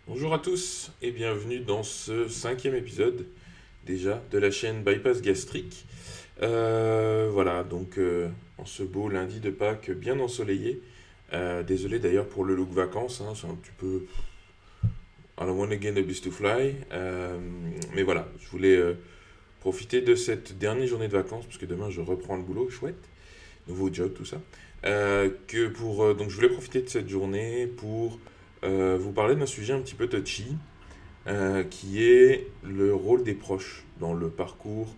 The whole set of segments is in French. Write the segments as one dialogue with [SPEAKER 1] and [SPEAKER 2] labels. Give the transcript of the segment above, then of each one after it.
[SPEAKER 1] Bonjour à tous et bienvenue dans ce cinquième épisode déjà de la chaîne Bypass Gastrique. Voilà, donc en ce beau lundi de Pâques bien ensoleillé. Désolé d'ailleurs pour le look vacances, hein, c'est un petit peu I don't wanna get a beast to fly. Mais voilà, je voulais profiter de cette dernière journée de vacances parce que demain je reprends le boulot, chouette, nouveau job, tout ça. Donc je voulais profiter de cette journée pour vous parler d'un sujet un petit peu touchy, qui est le rôle des proches dans le parcours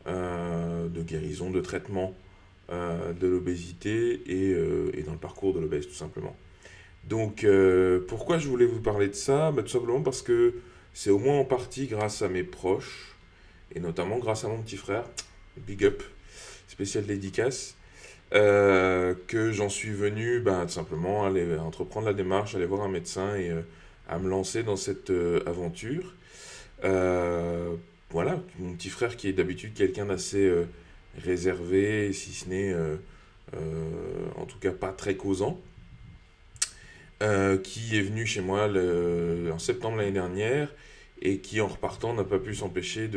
[SPEAKER 1] de guérison, de traitement de l'obésité et dans le parcours de l'obèse tout simplement. Donc pourquoi je voulais vous parler de ça? Tout simplement parce que c'est au moins en partie grâce à mes proches, et notamment grâce à mon petit frère, big up, spécial dédicace, que j'en suis venu tout simplement aller entreprendre la démarche, aller voir un médecin et à me lancer dans cette aventure. Euh, voilà, mon petit frère qui est d'habitude quelqu'un d'assez réservé, si ce n'est en tout cas pas très causant, qui est venu chez moi en septembre l'année dernière et qui en repartant n'a pas pu s'empêcher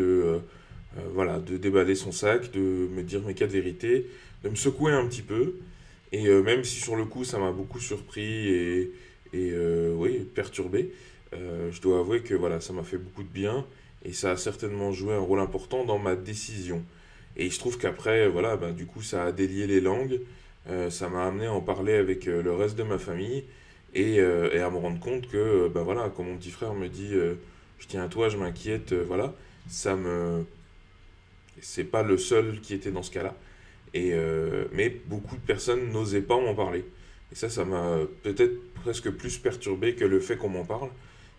[SPEAKER 1] voilà, de déballer son sac, de me dire mes quatre vérités, de me secouer un petit peu. Et même si sur le coup ça m'a beaucoup surpris et oui, perturbé, je dois avouer que voilà, ça m'a fait beaucoup de bien et ça a certainement joué un rôle important dans ma décision. Et il se trouve qu'après, voilà, du coup, ça a délié les langues, ça m'a amené à en parler avec le reste de ma famille et à me rendre compte que, voilà, quand mon petit frère me dit je tiens à toi, je m'inquiète, voilà, ça me. C'est pas le seul qui était dans ce cas-là. Mais beaucoup de personnes n'osaient pas m'en parler. Et ça m'a peut-être presque plus perturbé que le fait qu'on m'en parle.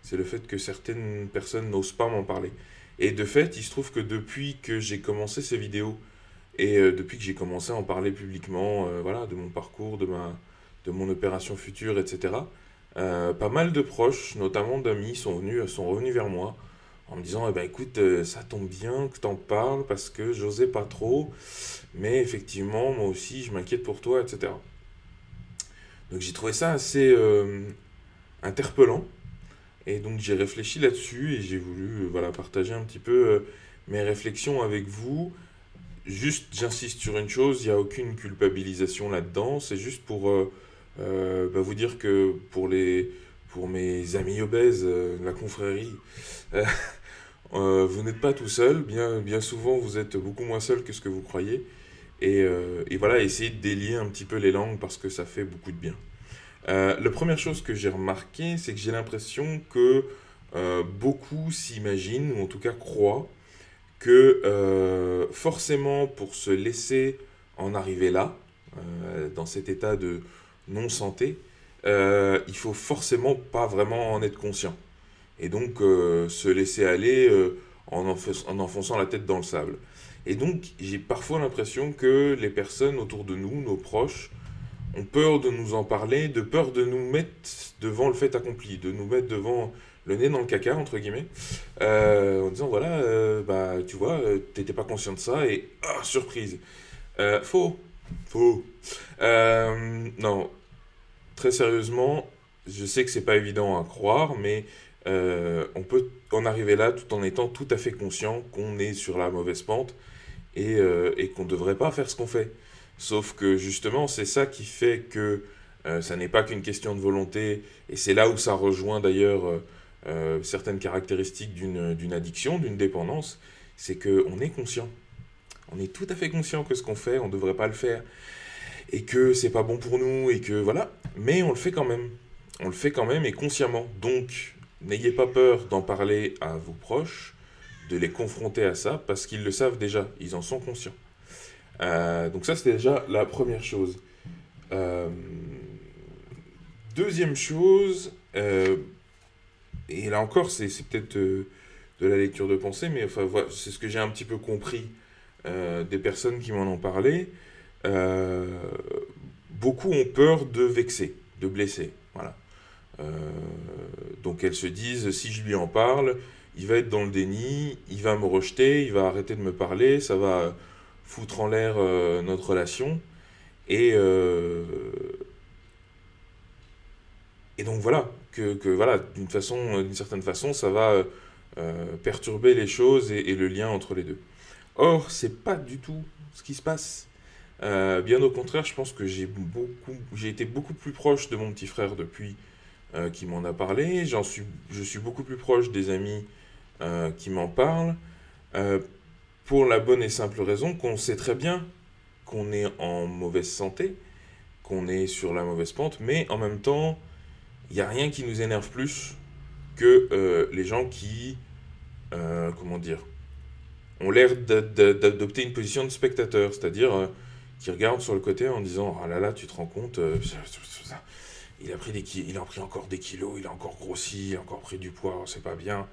[SPEAKER 1] C'est le fait que certaines personnes n'osent pas m'en parler. Et de fait, il se trouve que depuis que j'ai commencé ces vidéos et depuis que j'ai commencé à en parler publiquement, voilà, de mon parcours, de mon opération future, etc., pas mal de proches, notamment d'amis, sont revenus vers moi en me disant, eh ben, écoute, ça tombe bien que t'en parles parce que j'osais pas trop, mais effectivement, moi aussi, je m'inquiète pour toi, etc. Donc j'ai trouvé ça assez interpellant. Et donc j'ai réfléchi là-dessus et j'ai voulu voilà, partager un petit peu mes réflexions avec vous. Juste, j'insiste sur une chose, il n'y a aucune culpabilisation là-dedans. C'est juste pour vous dire que pour mes amis obèses, la confrérie, euh, vous n'êtes pas tout seul. Bien souvent, vous êtes beaucoup moins seul que ce que vous croyez. Et voilà, essayez de délier un petit peu les langues parce que ça fait beaucoup de bien. La première chose que j'ai remarqué, c'est que j'ai l'impression que beaucoup s'imaginent, ou en tout cas croient, que forcément pour se laisser en arriver là, dans cet état de non-santé, il faut forcément pas vraiment en être conscient. Et donc se laisser aller en enfonçant la tête dans le sable. Et donc j'ai parfois l'impression que les personnes autour de nous, nos proches, ont peur de nous en parler, de peur de nous mettre devant le fait accompli, de nous mettre devant le nez dans le caca, entre guillemets, en disant voilà, tu vois, t'étais pas conscient de ça et surprise. Faux, faux. Non, très sérieusement, je sais que c'est pas évident à croire, mais on peut en arriver là tout en étant tout à fait conscient qu'on est sur la mauvaise pente et qu'on ne devrait pas faire ce qu'on fait. Sauf que justement, c'est ça qui fait que ça n'est pas qu'une question de volonté, et c'est là où ça rejoint d'ailleurs certaines caractéristiques d'une addiction, d'une dépendance, c'est qu'on est conscient. On est tout à fait conscient que ce qu'on fait, on ne devrait pas le faire, et que c'est pas bon pour nous, et que voilà, mais on le fait quand même. On le fait quand même et consciemment. Donc, n'ayez pas peur d'en parler à vos proches, de les confronter à ça, parce qu'ils le savent déjà, ils en sont conscients. Donc ça, c'était déjà la première chose. Euh, Deuxième chose, et là encore, c'est peut-être de la lecture de pensée, mais enfin, voilà, c'est ce que j'ai un petit peu compris des personnes qui m'en ont parlé. Euh, Beaucoup ont peur de vexer, de blesser. Voilà. Euh, donc elles se disent, si je lui en parle, il va être dans le déni, il va me rejeter, il va arrêter de me parler, ça va foutre en l'air notre relation. Et, euh, et donc voilà, voilà, d'une certaine façon, ça va perturber les choses et le lien entre les deux. Or, c'est pas du tout ce qui se passe. Bien au contraire, je pense que j'ai été beaucoup plus proche de mon petit frère depuis qu'il m'en a parlé. Je suis beaucoup plus proche des amis qui m'en parlent, euh, pour la bonne et simple raison qu'on sait très bien qu'on est en mauvaise santé, qu'on est sur la mauvaise pente, mais en même temps, il n'y a rien qui nous énerve plus que les gens qui, comment dire, ont l'air d'adopter une position de spectateur, c'est-à-dire qui regardent sur le côté en disant ah là là, tu te rends compte, il a pris encore des kilos, il a encore grossi, il a encore pris du poids, c'est pas bien.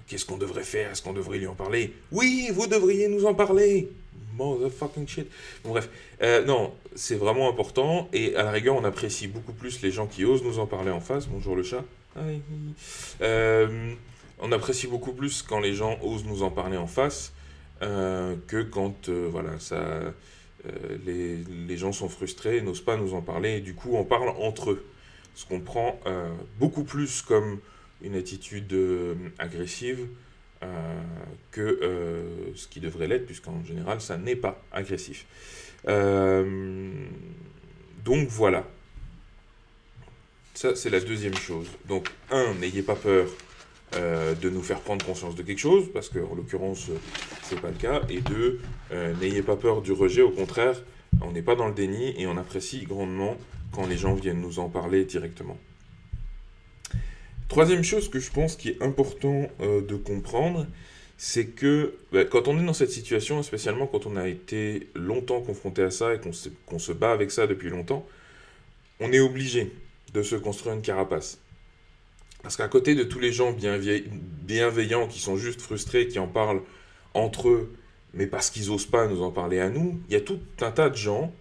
[SPEAKER 1] Qu'est-ce qu'on devrait faire? Est-ce qu'on devrait lui en parler? Oui, vous devriez nous en parler. Motherfucking shit. Bon, bref, non, c'est vraiment important et à la rigueur, on apprécie beaucoup plus les gens qui osent nous en parler en face. Bonjour le chat. On apprécie beaucoup plus quand les gens osent nous en parler en face que quand voilà, les gens sont frustrés, n'osent pas nous en parler et du coup on parle entre eux. Ce qu'on prend beaucoup plus comme une attitude agressive que ce qui devrait l'être, puisqu'en général ça n'est pas agressif. Donc voilà. Ça, c'est la deuxième chose. Donc, n'ayez pas peur de nous faire prendre conscience de quelque chose, parce qu'en l'occurrence, c'est pas le cas. Et deux, n'ayez pas peur du rejet, au contraire, on n'est pas dans le déni et on apprécie grandement quand les gens viennent nous en parler directement. Troisième chose que je pense qui est important de comprendre, c'est que quand on est dans cette situation, spécialement quand on a été longtemps confronté à ça et qu'on se bat avec ça depuis longtemps, on est obligé de se construire une carapace. Parce qu'à côté de tous les gens bienveillants qui sont juste frustrés, qui en parlent entre eux, mais parce qu'ils n'osent pas nous en parler à nous, il y a tout un tas de gens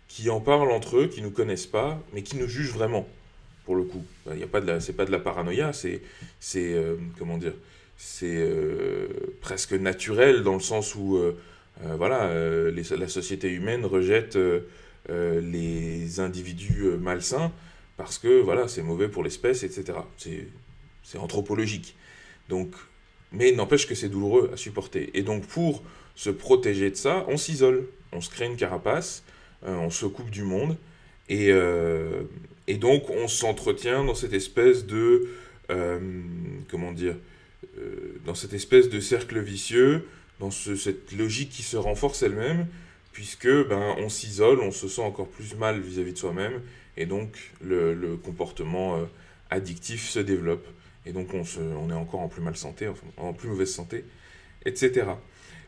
[SPEAKER 1] qui en parlent entre eux, qui ne nous connaissent pas, mais qui nous jugent vraiment, pour le coup. C'est pas de la paranoïa, comment dire, c'est presque naturel dans le sens où voilà, la société humaine rejette les individus malsains parce que voilà, c'est mauvais pour l'espèce, etc. C'est anthropologique. Donc, mais n'empêche que c'est douloureux à supporter. Et donc pour se protéger de ça, on s'isole, on se crée une carapace, on se coupe du monde, et donc on s'entretient dans cette espèce de comment dire, dans cette espèce de cercle vicieux, dans cette logique qui se renforce elle-même, puisque on s'isole, on se sent encore plus mal vis-à-vis de soi-même, et donc le comportement addictif se développe, et donc on est encore en plus en plus mauvaise santé, etc.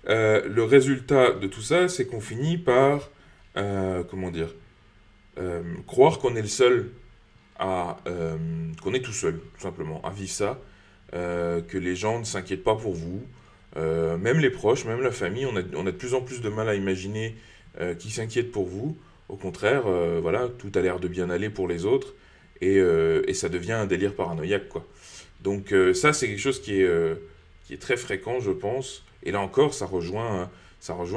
[SPEAKER 1] Le résultat de tout ça, c'est qu'on finit par, comment dire, croire qu'on est le seul qu'on est tout seul, tout simplement, à vivre ça, que les gens ne s'inquiètent pas pour vous, même les proches, même la famille, on a de plus en plus de mal à imaginer qu'ils s'inquiètent pour vous. Au contraire, voilà, tout a l'air de bien aller pour les autres, et ça devient un délire paranoïaque, quoi. Donc ça, c'est quelque chose qui est très fréquent, je pense, et là encore, ça rejoint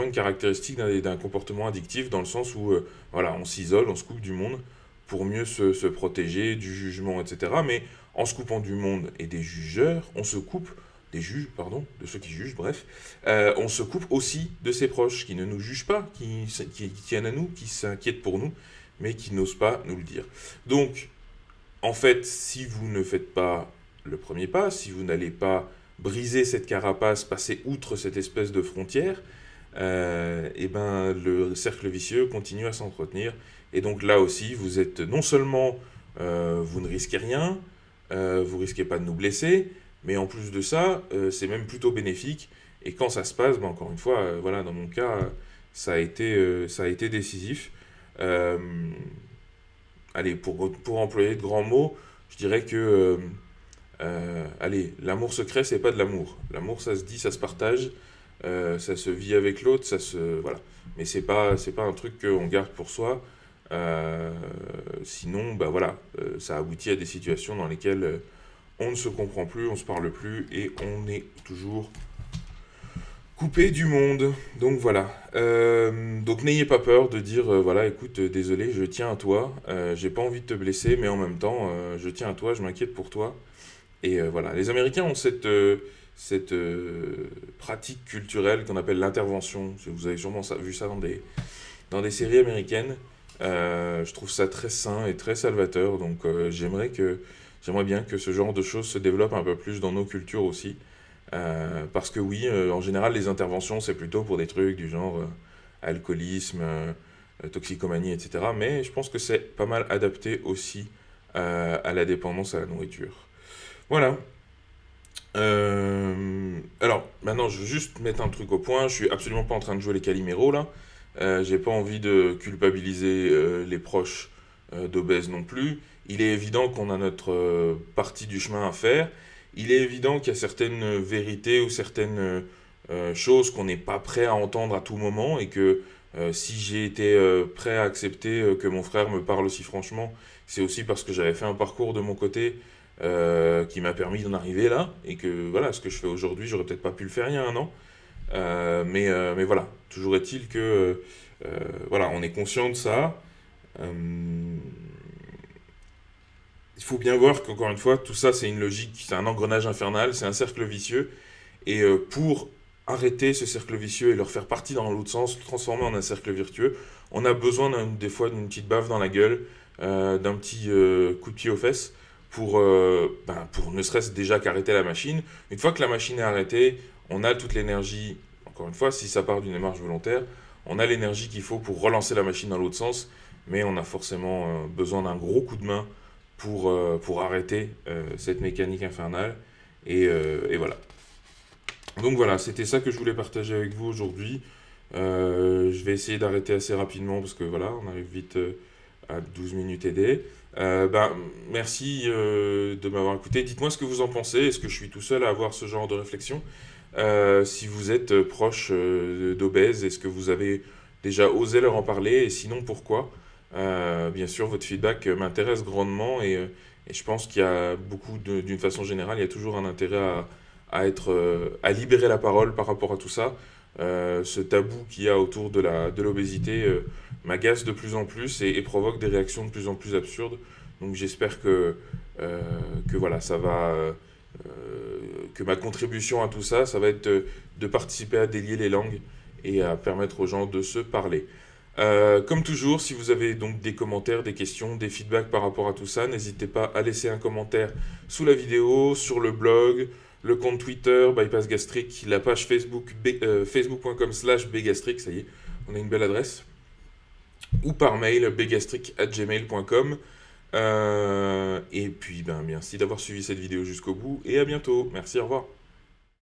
[SPEAKER 1] une caractéristique d'un comportement addictif, dans le sens où, voilà, on s'isole, on se coupe du monde, pour mieux se protéger du jugement, etc. Mais en se coupant du monde et des jugeurs, on se coupe des juges, pardon, de ceux qui jugent, bref, on se coupe aussi de ses proches, qui ne nous jugent pas, qui tiennent à nous, qui s'inquiètent pour nous, mais qui n'osent pas nous le dire. Donc, en fait, si vous ne faites pas le premier pas, si vous n'allez pas briser cette carapace, passer outre cette espèce de frontière, et le cercle vicieux continue à s'entretenir. Et donc là aussi, vous êtes non seulement, vous ne risquez rien, vous risquez pas de nous blesser, mais en plus de ça, c'est même plutôt bénéfique. Et quand ça se passe, encore une fois, voilà, dans mon cas, ça a été décisif. Allez, pour employer de grands mots, je dirais que, allez, l'amour secret, c'est pas de l'amour. L'amour, ça se dit, ça se partage, ça se vit avec l'autre, voilà. Mais c'est pas un truc qu'on garde pour soi. Sinon, voilà, ça aboutit à des situations dans lesquelles on ne se comprend plus, on ne se parle plus et on est toujours coupé du monde. Donc voilà. Donc n'ayez pas peur de dire, voilà, écoute, désolé, je tiens à toi. J'ai pas envie de te blesser, mais en même temps, je tiens à toi, je m'inquiète pour toi. Et voilà. Les Américains ont cette pratique culturelle qu'on appelle l'intervention. Vous avez sûrement vu ça dans des séries américaines. Je trouve ça très sain et très salvateur. Donc j'aimerais bien que ce genre de choses se développe un peu plus dans nos cultures aussi. Parce que oui, en général, les interventions, c'est plutôt pour des trucs du genre alcoolisme, toxicomanie, etc. Mais je pense que c'est pas mal adapté aussi à la dépendance à la nourriture. Voilà. Alors, maintenant, je veux juste mettre un truc au point. Je suis absolument pas en train de jouer les caliméros là. J'ai pas envie de culpabiliser les proches d'obèses non plus. Il est évident qu'on a notre partie du chemin à faire. Il est évident qu'il y a certaines vérités ou certaines choses qu'on n'est pas prêt à entendre à tout moment et que si j'ai été prêt à accepter que mon frère me parle aussi franchement, c'est aussi parce que j'avais fait un parcours de mon côté qui m'a permis d'en arriver là et que voilà, ce que je fais aujourd'hui, j'aurais peut-être pas pu le faire il y a un an. Mais voilà, toujours est-il que voilà, on est conscient de ça. Euh, il faut bien voir qu'encore une fois, tout ça, c'est une logique, c'est un engrenage infernal, c'est un cercle vicieux. Et pour arrêter ce cercle vicieux et le refaire partir dans l'autre sens, le transformer en un cercle vertueux, on a besoin des fois d'une petite baffe dans la gueule, d'un petit coup de pied aux fesses, pour ne serait-ce déjà qu'arrêter la machine. Une fois que la machine est arrêtée, on a toute l'énergie, encore une fois, si ça part d'une démarche volontaire, on a l'énergie qu'il faut pour relancer la machine dans l'autre sens, mais on a forcément besoin d'un gros coup de main pour arrêter cette mécanique infernale. Et voilà. Donc voilà, c'était ça que je voulais partager avec vous aujourd'hui. Je vais essayer d'arrêter assez rapidement parce que voilà, on arrive vite à 12 minutes et des. Merci de m'avoir écouté. Dites-moi ce que vous en pensez. Est-ce que je suis tout seul à avoir ce genre de réflexion? Si vous êtes proche d'obèses, est-ce que vous avez déjà osé leur en parler? Et sinon, pourquoi? Bien sûr, votre feedback m'intéresse grandement et je pense qu'il y a d'une façon générale, il y a toujours un intérêt à libérer la parole par rapport à tout ça. Ce tabou qu'il y a autour de l'obésité m'agace de plus en plus et provoque des réactions de plus en plus absurdes. Donc j'espère que voilà, que ma contribution à tout ça, ça va être de participer à délier les langues et à permettre aux gens de se parler. Comme toujours, si vous avez donc des commentaires, des questions, des feedbacks par rapport à tout ça, n'hésitez pas à laisser un commentaire sous la vidéo, sur le blog, le compte Twitter, Bypass Gastrique, la page Facebook, facebook.com/bgastrique, ça y est, on a une belle adresse, ou par mail, bgastrique@gmail.com. Et puis, merci d'avoir suivi cette vidéo jusqu'au bout, et à bientôt. Merci, au revoir.